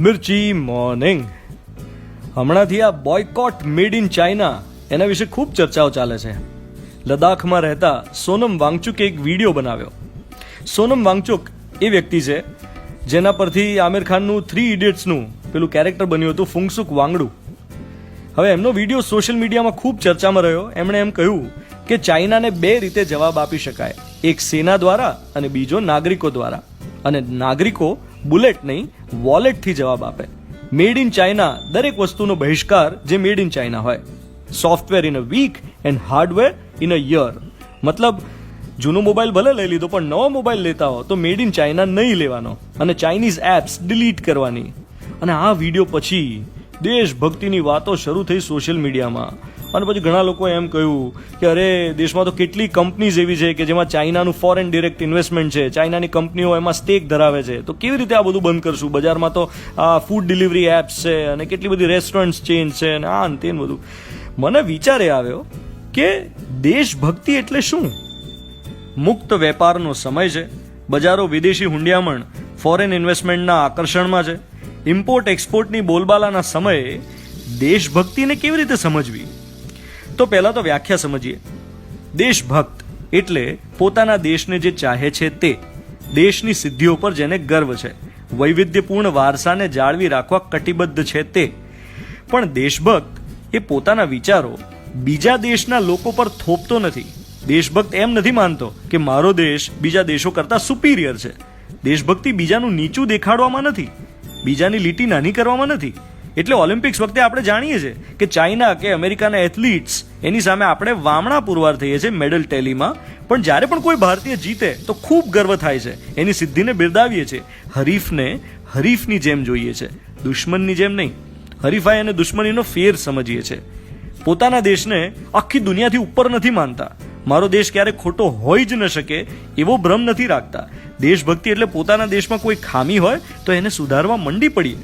મિર્ચી morning. હમણાંથી આ boycott made in China એના વિશે ખૂબ ચર્ચાઓ ચાલે છે. લદ્દાખમાં રહેતા સોનમ વાંગચુકે એક વિડીયો બનાવ્યો. સોનમ વાંગચુક એ વ્યક્તિ છે જેના પરથી આમિર ખાનનું 3 ઇડિયટ્સનું પેલું કેરેક્ટર બન્યું હતું, ફુંગસુક વાંગડું. હવે એમનો વિડીયો સોશિયલ મીડિયામાં ખૂબ ચર્ચામાં રહ્યો. એમણે એમ કહ્યું કે ચાઇનાને 2 રીતે જવાબ આપી શકાય, એક સેના દ્વારા અને બીજો નાગરિકો દ્વારા. અને નાગરિકો બુલેટ નહીં, વોલેટથી જવાબ આપે. મેડ ઇન ચાઇના દરેક વસ્તુનો બહિષ્કાર જે મેડ ઇન ચાઇના હોય. Software in a week and hardware in a year. મતલબ જૂનો મોબાઈલ ભલે લઈ લીધો પણ નવો મોબાઈલ લેતા હો તો મેડ ઇન ચાઇના નહીં લેવાનો અને ચાઇનીઝ એપ્સ ડિલીટ કરવાની. અને આ વિડીયો પછી દેશભક્તિની વાતો શરૂ થઈ સોશિયલ મીડિયામાં. અને પછી ઘણા લોકો એમ કહ્યું કે અરે દેશમાં તો કેટલી કંપનીઝ એવી છે કે જેમાં ચાઇનાનું ફોરેન ડિરેક્ટ ઇન્વેસ્ટમેન્ટ છે, ચાઇનાની કંપનીઓ એમાં સ્ટેક ધરાવે છે, તો કેવી રીતે આ બધું બંધ કરશું? બજારમાં તો આ ફૂડ ડિલિવરી એપ્સ છે અને કેટલી બધી રેસ્ટોરન્ટ ચેઇન છે અને આ તે બધું. મને વિચારે આવ્યો કે દેશભક્તિ એટલે શું? મુક્ત વેપારનો સમય છે, બજારો વિદેશી હુંડિયામણ ફોરેન ઇન્વેસ્ટમેન્ટના આકર્ષણમાં છે, ઇમ્પોર્ટ એક્સપોર્ટની બોલબાલાના સમયે દેશભક્તિને કેવી રીતે સમજવી? તો પહેલા તો વ્યાખ્યા સમજીએ. દેશભક્ત એટલે પોતાના દેશને જે ચાહે છે તે, દેશની સિદ્ધિઓ પર જેને ગર્વ છે, વૈવિધ્યપૂર્ણ વારસાને જાળવી રાખવા કટિબદ્ધ છે તે. પણ દેશભક્ત એ પોતાના વિચારો બીજા દેશના લોકો પર થોપતો નથી. દેશભક્ત એમ નથી માનતો કે મારો દેશ બીજા દેશો કરતા સુપીરિયર છે. દેશભક્તિ બીજાનું નીચું દેખાડવામાં નથી, બીજાની લીટી નાની કરવામાં નથી. એટલે ઓલિમ્પિક્સ વખતે આપણે જાણીએ છીએ કે ચાઇના કે અમેરિકાના એથ્લીટ્સ એની સામે આપણે વામણા પુરવાર થઈએ છીએ મેડલ ટેલીમાં. પણ જ્યારે પણ કોઈ ભારતીય જીતે તો ખૂબ ગર્વ થાય છે, એની સિદ્ધિને બિરદાવીએ છીએ. હરીફને હરીફની જેમ જોઈએ છે, દુશ્મનની જેમ નહીં. હરીફાઈ અને દુશ્મનીનો ફેર સમજીએ છીએ. પોતાના દેશને આખી દુનિયાથી ઉપર નથી માનતા. મારો દેશ ક્યારે ખોટો હોઈ જ ન શકે એવો ભ્રમ નથી રાખતા. દેશભક્તિ એટલે પોતાના દેશમાં કોઈ ખામી હોય તો એને સુધારવા મંડી પડીએ.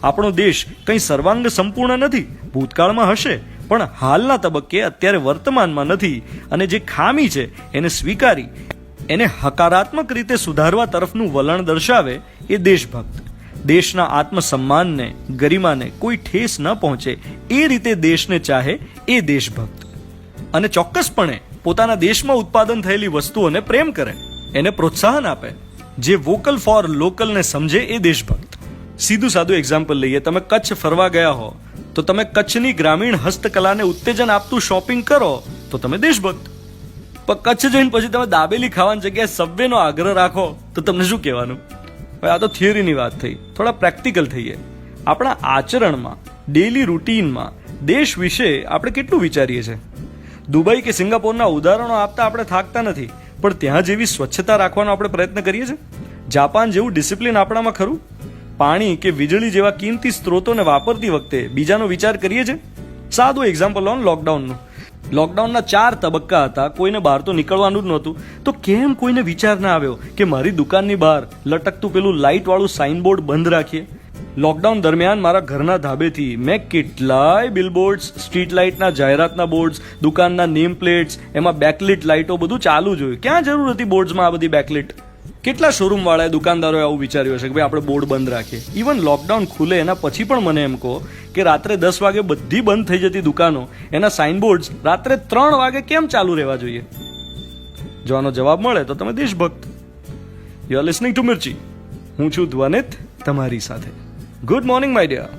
આપણો દેશ કંઈ સર્વાંગ સંપૂર્ણ નથી, ભૂતકાળમાં હશે પણ હાલના તબક્કે અત્યારે વર્તમાનમાં નથી. અને જે ખામી છે એને સ્વીકારી એને હકારાત્મક રીતે સુધારવા તરફનું વલણ દર્શાવે એ દેશભક્ત. દેશના આત્મસન્માનને, ગરિમાને કોઈ ઠેસ ન પહોંચે એ રીતે દેશને ચાહે એ દેશભક્ત. અને ચોક્કસપણે પોતાના દેશમાં ઉત્પાદન થયેલી વસ્તુઓને પ્રેમ કરે, એને પ્રોત્સાહન આપે. જે વોકલ ફોર લોકલને સમજે એ દેશભક્ત. સીધું સાદું એક્ઝામ્પલ લઈએ. તમે કચ્છ ફરવા ગયા હો તો તમે કચ્છની ગ્રામીણ હસ્તકલાને ઉત્તેજન આપતું શોપિંગ કરો તો તમે દેશભક્ત. પણ કચ્છ જઈને પછી તમે દાબેલી ખાવાની જગ્યાએ સબવેનો આગ્રહ રાખો તો તમને શું કહેવાનું? હવે આ તો થિયરીની વાત થઈ. થોડા પ્રેક્ટિકલ થઈએ. આપણા આચરણમાં, ડેલી રૂટીનમાં દેશ વિશે આપણે કેટલું વિચારીએ છીએ? દુબઈ કે સિંગાપોરના ઉદાહરણો આપતા આપણે થાકતા નથી, પણ ત્યાં જેવી સ્વચ્છતા રાખવાનો આપણે પ્રયત્ન કરીએ છીએ? જાપાન જેવું ડિસિપ્લિન આપણામાં ખરું? પાણી કે વીજળી જેવા કિંમતી સ્ત્રોતોને વાપરતી વખતે બીજાનો વિચાર કરીએ છીએ? સાદું એક્ઝામ્પલ લો, લોકડાઉનનું. લોકડાઉનના 4 તબક્કા હતા. કોઈને બહાર તો નીકળવાનું જ નહોતું, તો કેમ કોઈને વિચાર ના આવ્યો કે મારી દુકાનની બહાર લટકતું પેલું લાઇટવાળું સાઇનબોર્ડ બંધ રાખીએ? લોકડાઉન દરમિયાન મારા ઘરના ધાબેથી મેં કેટલાય બિલબોર્ડ્સ, સ્ટ્રીટ લાઇટના જાહેરાતના બોર્ડ્સ, દુકાનના નેમ પ્લેટ્સ, એમાં બેકલિટ લાઇટો બધું ચાલુ જોયું. ક્યાં જરૂર હતી બોર્ડ્સમાં આ બધી બેકલિટ? કેટલા શોરૂમ વાળાએ, દુકાનદારોએ આવું વિચાર્યું હશે કે ભાઈ આપણે બોર્ડ બંધ રાખીએ. ઇવન લોકડાઉન ખુલે એના પછી પણ મને એમ કહો કે રાત્રે 10 વાગે બધી બંધ થઈ જતી દુકાનો, એના સાઇનબોર્ડ્સ રાત્રે 3 વાગે કેમ ચાલુ રહેવા જોઈએ? જો આનો જવાબ મળે તો તમે દેશભક્ત. You are listening to Mirchi. હું છું ધ્વનિત તમારી સાથે. Good morning my dear.